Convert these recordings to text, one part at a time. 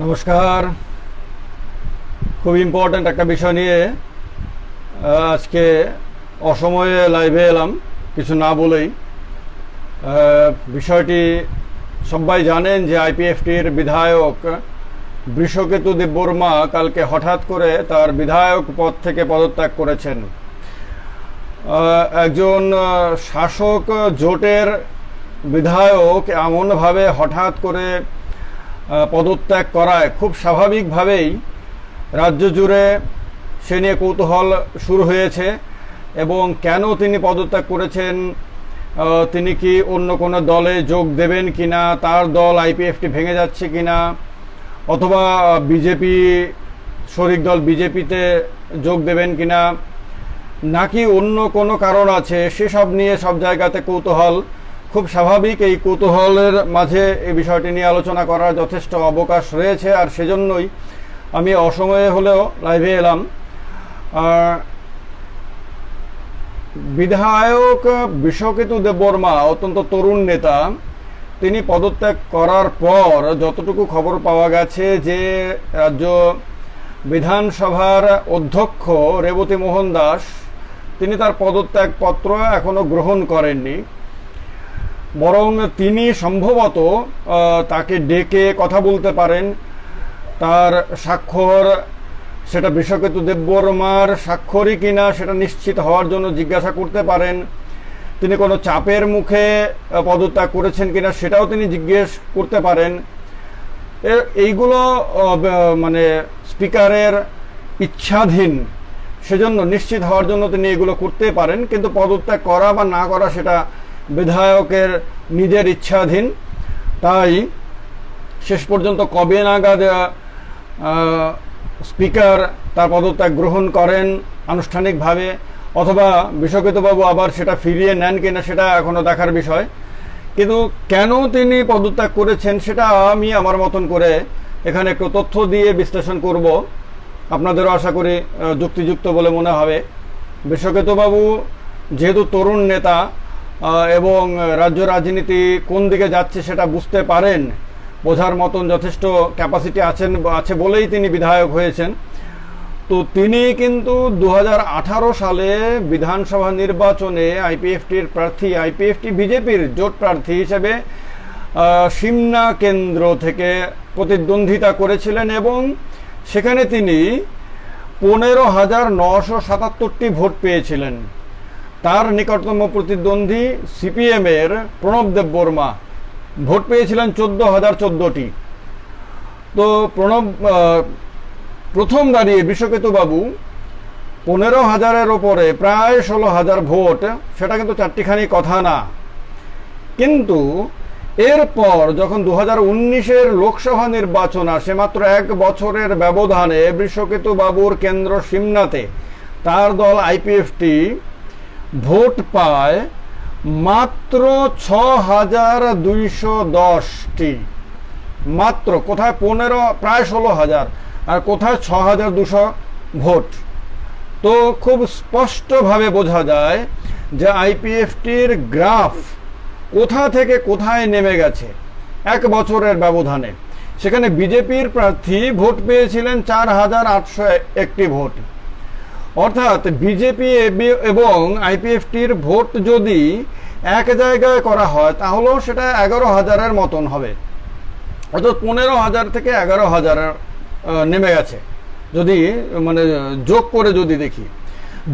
নমস্কার। খুব ইম্পর্ট্যান্ট একটা বিষয় নিয়ে আজকে অসময়ে লাইভে এলাম, কিছু না বলেই। বিষয়টি সবাই জানেন যে আইপিএফটির বিধায়ক বৃষকেতু দেববর্মা কালকে হঠাৎ করে তার বিধায়ক পদ থেকে পদত্যাগ করেছেন। একজন শাসক জোটের বিধায়ক এমনভাবে হঠাৎ করে পদত্যাগ করায় খুব স্বাভাবিকভাবেই রাজ্য জুড়ে সে নিয়ে কৌতূহল শুরু হয়েছে। এবং কেন তিনি পদত্যাগ করেছেন, তিনি কি অন্য কোনো দলে যোগ দেবেন কিনা, তার দল আইপিএফটি ভেঙে যাচ্ছে কিনা, অথবা বিজেপি শরিক দল বিজেপিতে যোগ দেবেন কিনা, নাকি অন্য কোনো কারণ আছে, সেসব নিয়ে সব জায়গাতে কৌতূহল। খুব স্বাভাবিক, এই কৌতূহলের মাঝে এই বিষয়টি নিয়ে আলোচনা করার যথেষ্ট অবকাশ রয়েছে, আর সেজন্যই আমি অসময়ে হলেও লাইভে এলাম। বিধায়ক বৃষকেতু দেববর্মা অত্যন্ত তরুণ নেতা। তিনি পদত্যাগ করার পর যতটুকু খবর পাওয়া গেছে যে রাজ্য বিধানসভার অধ্যক্ষ রেবতী মোহন দাস তিনি তার পদত্যাগ পত্র এখনো গ্রহণ করেননি, বরং তিনি সম্ভবত তাকে ডেকে কথা বলতে পারেন। তার স্বাক্ষর, সেটা বৃষকেতু দেববর্মার স্বাক্ষরই কিনা সেটা নিশ্চিত হওয়ার জন্য জিজ্ঞাসা করতে পারেন। তিনি কোনো চাপের মুখে পদত্যাগ করেছেন কিনা সেটাও তিনি জিজ্ঞেস করতে পারেন। এইগুলো মানে স্পিকারের ইচ্ছাধীন, সেজন্য নিশ্চিত হওয়ার জন্য তিনি এগুলো করতে পারেন, কিন্তু পদত্যাগ করা বা না করা সেটা বিধায়কের নিজের ইচ্ছাধীন। তাই শেষ পর্যন্ত কবে নাগাদ স্পিকার তার পদত্যাগ গ্রহণ করেন আনুষ্ঠানিকভাবে, অথবা বৃষকেতুবাবু আবার সেটা ফিরিয়ে নেন কিনা সেটা এখনো দেখার বিষয়। কিন্তু কেন তিনি পদত্যাগ করেছেন সেটা আমি আমার মতন করে এখানে একটু তথ্য দিয়ে বিশ্লেষণ করব, আপনাদেরও আশা করি যুক্তিযুক্ত বলে মনে হবে। বৃষকেতুবাবু যেহেতু তরুণ নেতা এবং রাজ্য রাজনীতি কোন দিকে যাচ্ছে সেটা বুঝতে পারেন, বোঝার মতন যথেষ্ট ক্যাপাসিটি আছে বলেই তিনি বিধায়ক হয়েছেন। তো তিনি কিন্তু 2018 সালে বিধানসভা নির্বাচনে আইপিএফটির প্রার্থী, আইপিএফটি বিজেপির জোট প্রার্থী হিসেবে সিমনা কেন্দ্র থেকে প্রতিদ্বন্দ্বিতা করেছিলেন এবং সেখানে তিনি 15,977টি ভোট পেয়েছিলেন। তার নিকটতম প্রতিদ্বন্দ্বী সিপিএমের প্রণব দেববর্মা ভোট পেয়েছিলেন 14,014টি। তো প্রথম দাঁড়িয়ে বৃষকেতুবাবু 15,000-এর ওপরে প্রায় 16,000 ভোট, সেটা কিন্তু চারটিখানি কথা না। কিন্তু এরপর যখন 2019-এর লোকসভা নির্বাচন আসে, মাত্র 1 বছরের ব্যবধানে বৃষকেতুবাবুর কেন্দ্র সিমনাতে তার দল আইপিএফটি ভোট পায় মাত্র 6,210টি। মাত্র, কোথায় 15, প্রায় 16,000, আর কোথায় 6,200 ভোট। তো খুব স্পষ্টভাবে বোঝা যায় যে আইপিএফটির গ্রাফ কোথা থেকে কোথায় নেমে গেছে 1 বছরের ব্যবধানে। সেখানে বিজেপির প্রার্থী ভোট পেয়েছিলেন 4,801টি ভোট। অর্থাৎ বিজেপি এবং আইপিএফটির ভোট যদি এক জায়গায় করা হয় তাহলেও সেটা 11,000-এর মতন হবে, অর্থাৎ 15,000 থেকে 11,000 নেমে গেছে যদি মানে যোগ করে যদি দেখি।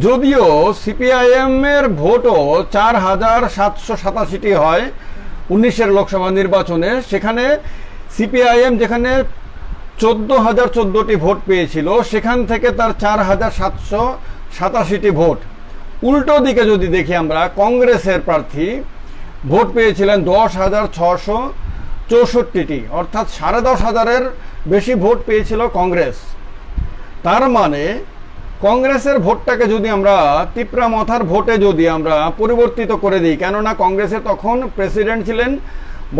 যদিও সিপিআইএমের ভোটও 4,787টি হয় 19-এর লোকসভা নির্বাচনে, সেখানে সিপিআইএম যেখানে 14,014টি ভোট পেয়েছিল সেখান থেকে তার 4,787টি ভোট। উল্টো দিকে যদি দেখি আমরা, কংগ্রেসের প্রার্থী ভোট পেয়েছিলেন 10,664টি, অর্থাৎ 10,500-এর বেশি ভোট পেয়েছিল কংগ্রেস। তার মানে কংগ্রেসের ভোটটাকে যদি আমরা তিপ্রামথার ভোটে যদি আমরা পরিবর্তিত করে দিই, কেননা কংগ্রেসে তখন প্রেসিডেন্ট ছিলেন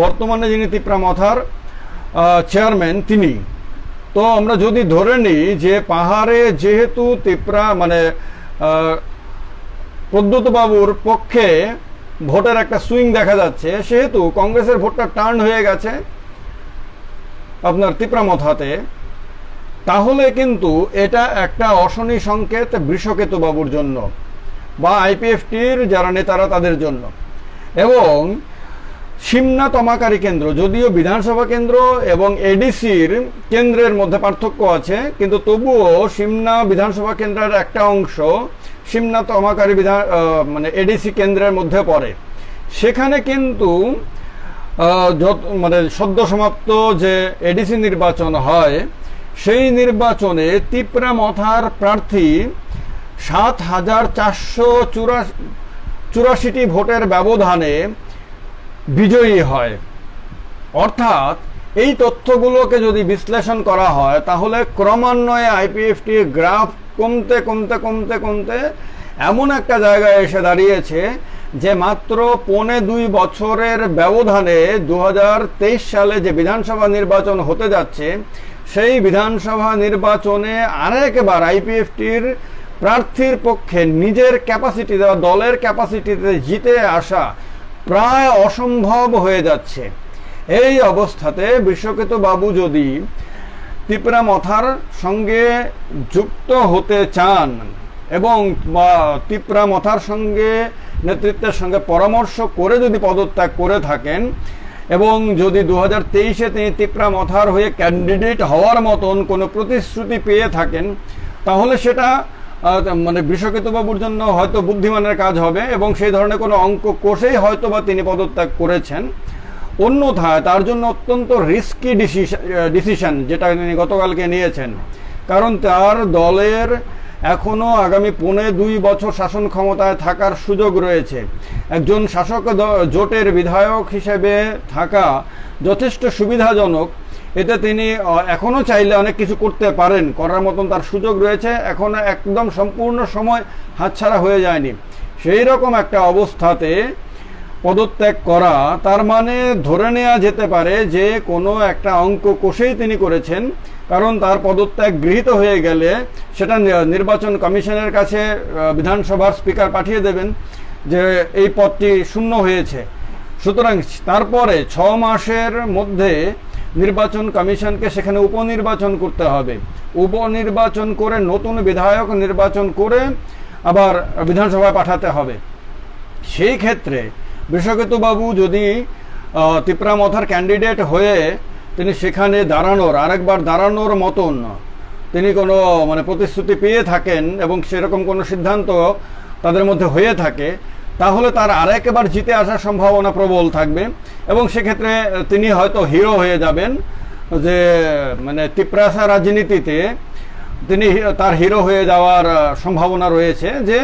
বর্তমানে যিনি তিপ্রামথার চেয়ারম্যান তিনি। তো আমরা যদি ধরে নিই যে পাহাড়ে যেহেতু প্রদ্যোতবাবুর পক্ষে ভোটের একটা সুইং দেখা যাচ্ছে, সেহেতু কংগ্রেসের ভোটটা টার্ন হয়ে গেছে আপনার তিপ্রামথাতে, তাহলে কিন্তু এটা একটা অশনি সংকেত বৃষকেতু বাবুর জন্য বা আইপিএফটির যারা নেতারা তাদের জন্য। এবং সিমনা তমাকারী কেন্দ্র, যদিও বিধানসভা কেন্দ্র এবং এডিসির কেন্দ্রের মধ্যে পার্থক্য আছে, কিন্তু তবুও সিমনা বিধানসভা কেন্দ্রের একটা অংশ সিমনা তমাকারী মানে এডিসি কেন্দ্রের মধ্যে পড়ে। সেখানে কিন্তু মানে সদ্য সমাপ্ত যে এডিসি নির্বাচন হয়, সেই নির্বাচনে তিপ্রামথার প্রার্থী ৭,৪৮৪টি ভোটের ব্যবধানে বিজয়ী হয়। অর্থাৎ এই তথ্যগুলোকে যদি বিশ্লেষণ করা হয়, তাহলে ক্রমান্বয়ে আইপিএফটি গ্রাফ কমতে কমতে কমতে কমতে এমন একটা জায়গায় এসে দাঁড়িয়েছে যে মাত্র ২.৫ বছরের ব্যবধানে ২০২৩ সালে যে বিধানসভা নির্বাচন হতে যাচ্ছে, সেই বিধানসভা নির্বাচনে আরেকবার আইপিএফটির প্রার্থীর পক্ষে নিজের ক্যাপাসিটিতে বা দলের ক্যাপাসিটিতে জিতে আসা প্রায় অসম্ভব হয়ে যাচ্ছে। এই অবস্থাতে বৃষকেতু বাবু যদি তিপ্রামথার সঙ্গে যুক্ত হতে চান এবং তিপ্রামথার সঙ্গে নেতৃত্বের সঙ্গে পরামর্শ করে যদি পদত্যাগ করে থাকেন এবং যদি 2023-এ তিনি তিপ্রামথার হয়ে ক্যান্ডিডেট হওয়ার মতন কোনো প্রতিশ্রুতি পেয়ে থাকেন, তাহলে সেটা মানে বৃষকেতু বাবুর জন্য হয়তো বুদ্ধিমানের কাজ হবে এবং সেই ধরনের কোনো অঙ্ক কষেই হয়তো বা তিনি পদত্যাগ করেছেন। অন্যথায় তার জন্য অত্যন্ত রিস্কি ডিসিশন যেটা তিনি গতকালকে নিয়েছেন, কারণ তার দলের এখনো আগামী ২.৫ বছর শাসন ক্ষমতায় থাকার সুযোগ রয়েছে। একজন শাসক জোটের বিধায়ক হিসেবে থাকা যথেষ্ট সুবিধাজনক। এতে তিনি এখনো চাইলে অনেক কিছু করতে পারেন, করার মতন তার সুযোগ রয়েছে, এখনো একদম সম্পূর্ণ সময় হাতছাড়া হয়ে যায়নি। সেই রকম একটা অবস্থাতে পদত্যাগ করা, তার মানে ধরে নেওয়া যেতে পারে যে কোনো একটা অঙ্ক কষেই তিনি করেছেন, কারণ তার পদত্যাগ গৃহীত হয়ে গেলে সেটা নির্বাচন কমিশনের কাছে বিধানসভার স্পিকার পাঠিয়ে দেবেন যে এই পদটি শূন্য হয়েছে। সুতরাং তারপরে ৬ মাসের মধ্যে নির্বাচন কমিশনকে সেখানে উপনির্বাচন করতে হবে, উপনির্বাচন করে নতুন বিধায়ক নির্বাচন করে আবার বিধানসভায় পাঠাতে হবে। সেই ক্ষেত্রে বৃষকেতু বাবু যদি তিপ্রামথার ক্যান্ডিডেট হয়ে তিনি সেখানে আরেকবার দাঁড়ানোর মতন তিনি কোনো মানে প্রতিশ্রুতি পেয়ে থাকেন এবং সেরকম কোনো সিদ্ধান্ত তাদের মধ্যে হয়ে থাকে, তাহলে তার আরেকবার জিতে আসার সম্ভাবনা প্রবল থাকবে এবং সেক্ষেত্রে তিনি হয়তো হিরো হয়ে যাবেন। যে মানে তিপ্রাসা রাজনীতিতে তিনি তার হিরো হয়ে যাওয়ার সম্ভাবনা রয়েছে, যে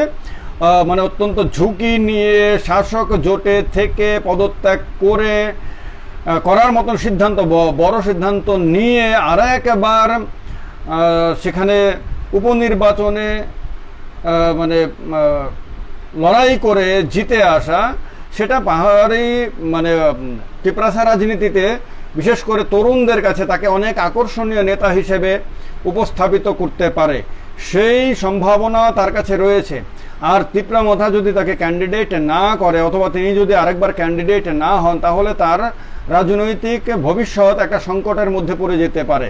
মানে অত্যন্ত ঝুঁকি নিয়ে শাসক জোটে থেকে পদত্যাগ করার মতন সিদ্ধান্ত, বড় সিদ্ধান্ত নিয়ে আরেকবার সেখানে উপনির্বাচনে মানে লড়াই করে জিতে আসা, সেটা পাহাড়ি মানে তিপ্রাসা রাজনীতিতে বিশেষ করে তরুণদের কাছে তাকে অনেক আকর্ষণীয় নেতা হিসেবে উপস্থাপিত করতে পারে, সেই সম্ভাবনা তার কাছে রয়েছে। আর তিপ্রামথা যদি তাকে ক্যান্ডিডেট না করে অথবা তিনি যদি আরেকবার ক্যান্ডিডেট না হন, তাহলে তার রাজনৈতিক ভবিষ্যৎ একটা সংকটের মধ্যে পড়ে যেতে পারে।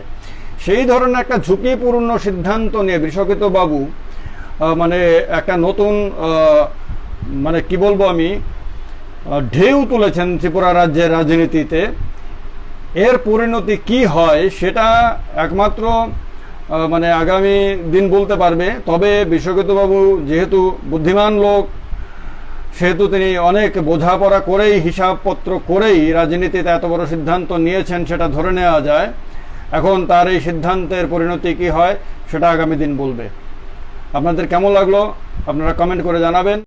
সেই ধরনের একটা ঝুঁকিপূর্ণ সিদ্ধান্ত নিয়ে বৃষকেতু বাবু মানে একটা নতুন মানে কি বলবো আমি ঢেউ তুলেছেন ত্রিপুরা রাজ্যের রাজনীতিতে। এর পরিণতি কি হয় সেটা একমাত্র মানে আগামী দিন বলতে পারবে। তবে বৃষকেতু বাবু যেহেতু বুদ্ধিমান লোক, সেহেতু তিনি অনেক বোঝাপড়া করেই হিসাবপত্র করেই রাজনীতিতে এত বড় সিদ্ধান্ত নিয়েছেন, সেটা ধরে নেওয়া যায়। এখন তার এই সিদ্ধান্তের পরিণতি কি হয় সেটা আগামী দিন বলবে। আপনাদের কেমন লাগলো আপনারা কমেন্ট করে জানাবেন।